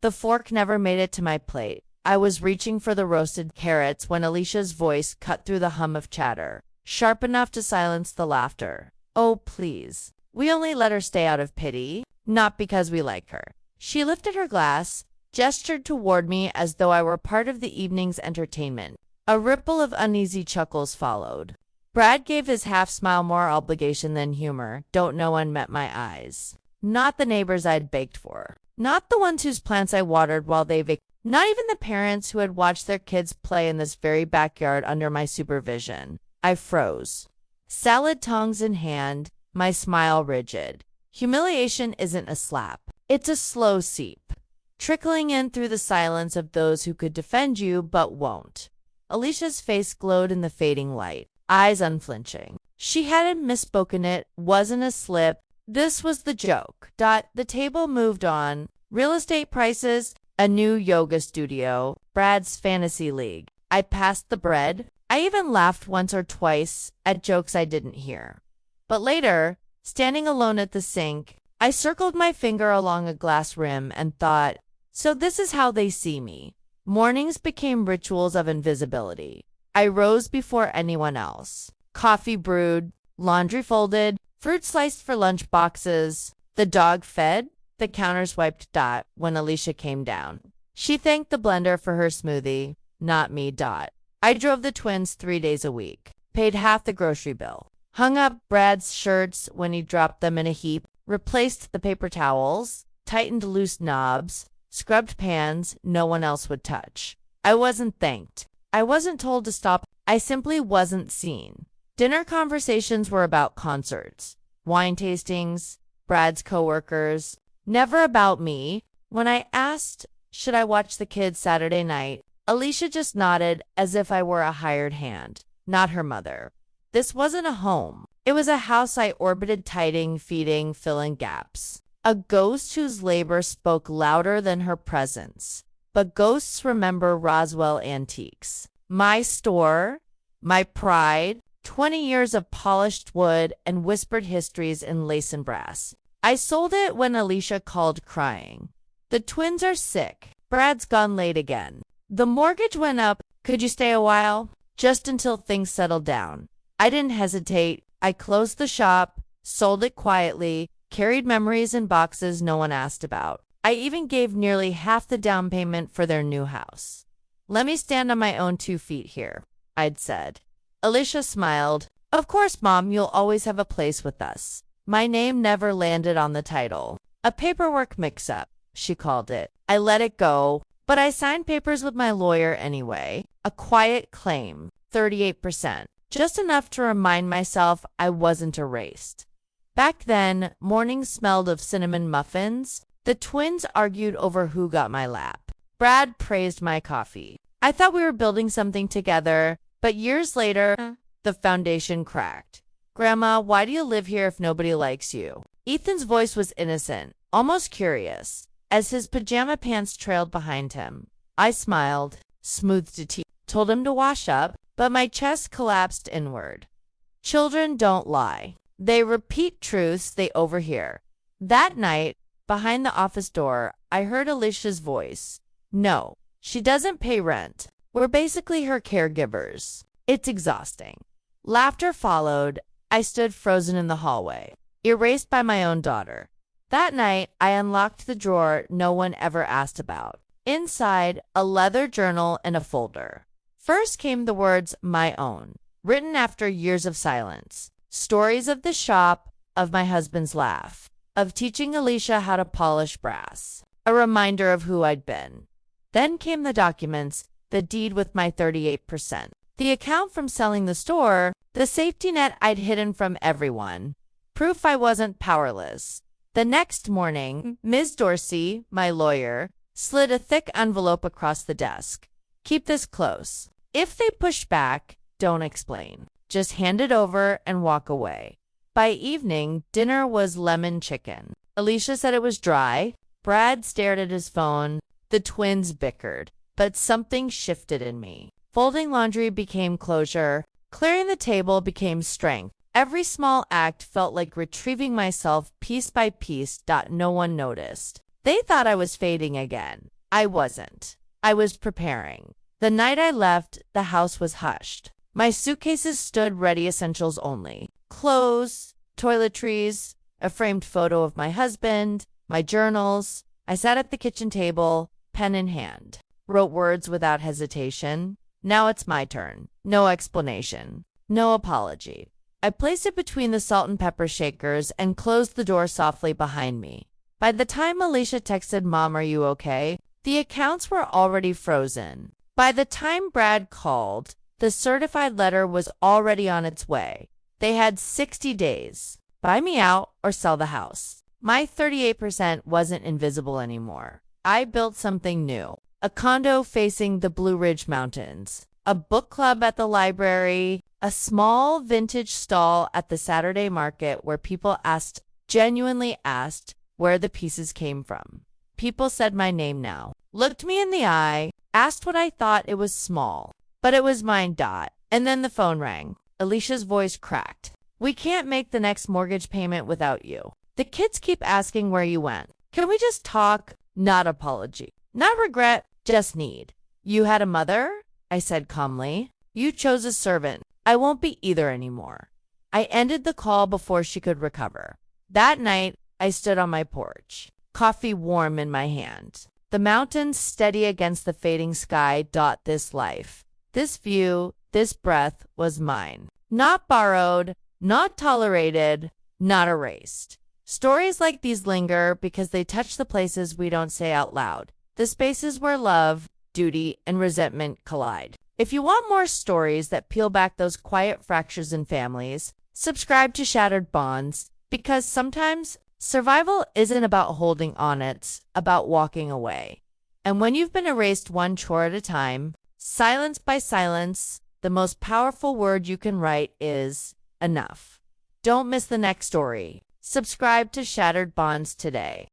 The fork never made it to my plate. I was reaching for the roasted carrots when Alicia's voice cut through the hum of chatter, sharp enough to silence the laughter. Oh, please. We only let her stay out of pity, not because we like her. She lifted her glass, gestured toward me as though I were part of the evening's entertainment. A ripple of uneasy chuckles followed. Brad gave his half-smile more obligation than humor. Don't know when met my eyes. Not the neighbors I'd baked for. Not the ones whose plants I watered while they vacationed. Not even the parents who had watched their kids play in this very backyard under my supervision. I froze. Salad tongs in hand, my smile rigid. Humiliation isn't a slap. It's a slow seep, trickling in through the silence of those who could defend you but won't. Alicia's face glowed in the fading light, eyes unflinching. She hadn't misspoken, it wasn't a slip. This was the joke. The table moved on. Real estate prices, a new yoga studio, Brad's fantasy league. I passed the bread. I even laughed once or twice at jokes I didn't hear. But later, standing alone at the sink, I circled my finger along a glass rim and thought, so this is how they see me. Mornings became rituals of invisibility. I rose before anyone else. Coffee brewed, laundry folded, fruit sliced for lunch boxes, the dog fed, the counters wiped. When Alicia came down, she thanked the blender for her smoothie, not me. I drove the twins 3 days a week, paid half the grocery bill, hung up Brad's shirts when he dropped them in a heap, replaced the paper towels, tightened loose knobs, scrubbed pans no one else would touch. I wasn't thanked. I wasn't told to stop. I simply wasn't seen. Dinner conversations were about concerts, wine tastings, Brad's coworkers, never about me. When I asked, should I watch the kids Saturday night, Alicia just nodded as if I were a hired hand, not her mother. This wasn't a home. It was a house I orbited, tidying, feeding, filling gaps. A ghost whose labor spoke louder than her presence. But ghosts remember Roswell antiques. My store, my pride, 20 years of polished wood and whispered histories in lace and brass. I sold it when Alicia called crying. The twins are sick. Brad's gone late again. The mortgage went up. Could you stay a while? Just until things settled down. I didn't hesitate. I closed the shop, sold it quietly, carried memories in boxes no one asked about. I even gave nearly half the down payment for their new house. Let me stand on my own 2 feet here, I'd said. Alicia smiled. Of course, Mom, you'll always have a place with us. My name never landed on the title. A paperwork mix-up, she called it. I let it go, but I signed papers with my lawyer anyway. A quiet claim, 38%. Just enough to remind myself I wasn't erased. Back then, mornings smelled of cinnamon muffins. The twins argued over who got my lap. Brad praised my coffee. I thought we were building something together, but years later, the foundation cracked. Grandma, why do you live here if nobody likes you? Ethan's voice was innocent, almost curious, as his pajama pants trailed behind him. I smiled, smoothed a tea, told him to wash up, but my chest collapsed inward. Children don't lie. They repeat truths they overhear. That night, behind the office door, I heard Alicia's voice. No, she doesn't pay rent. We're basically her caregivers. It's exhausting. Laughter followed. I stood frozen in the hallway, erased by my own daughter. That night, I unlocked the drawer no one ever asked about. Inside, a leather journal and a folder. First came the words, my own, written after years of silence. Stories of the shop, of my husband's laugh, of teaching Alicia how to polish brass. A reminder of who I'd been. Then came the documents, the deed with my 38%, the account from selling the store, the safety net I'd hidden from everyone, proof I wasn't powerless. The next morning, Ms. Dorsey, my lawyer, slid a thick envelope across the desk. Keep this close. If they push back, don't explain. Just hand it over and walk away. By evening, dinner was lemon chicken. Alicia said it was dry. Brad stared at his phone. The twins bickered. But something shifted in me. Folding laundry became closure. Clearing the table became strength. Every small act felt like retrieving myself piece by piece. No one noticed. They thought I was fading again. I wasn't. I was preparing. The night I left, the house was hushed. My suitcases stood ready, essentials only. Clothes, toiletries, a framed photo of my husband, my journals. I sat at the kitchen table, pen in hand. Wrote words without hesitation. Now it's my turn. No explanation. No apology. I placed it between the salt and pepper shakers and closed the door softly behind me. By the time Alicia texted, "Mom, are you okay?" the accounts were already frozen. By the time Brad called, the certified letter was already on its way. They had 60 days. Buy me out or sell the house. My 38% wasn't invisible anymore. I built something new. A condo facing the Blue Ridge Mountains. A book club at the library. A small vintage stall at the Saturday market where people genuinely asked where the pieces came from. People said my name now. Looked me in the eye. Asked what I thought. It was small. But it was mine. And then the phone rang. Alicia's voice cracked. "We can't make the next mortgage payment without you. The kids keep asking where you went. Can we just talk? Not apology. Not regret. Just need." "You had a mother?" I said calmly. "You chose a servant. I won't be either anymore." I ended the call before she could recover. That night, I stood on my porch, coffee warm in my hand. The mountains steady against the fading sky. This life, this view, this breath was mine. Not borrowed, not tolerated, not erased. Stories like these linger because they touch the places we don't say out loud. The spaces where love, duty, and resentment collide. If you want more stories that peel back those quiet fractures in families, subscribe to Shattered Bonds, because sometimes survival isn't about holding on, it's about walking away. And when you've been erased one chore at a time, silence by silence, the most powerful word you can write is enough. Don't miss the next story. Subscribe to Shattered Bonds today.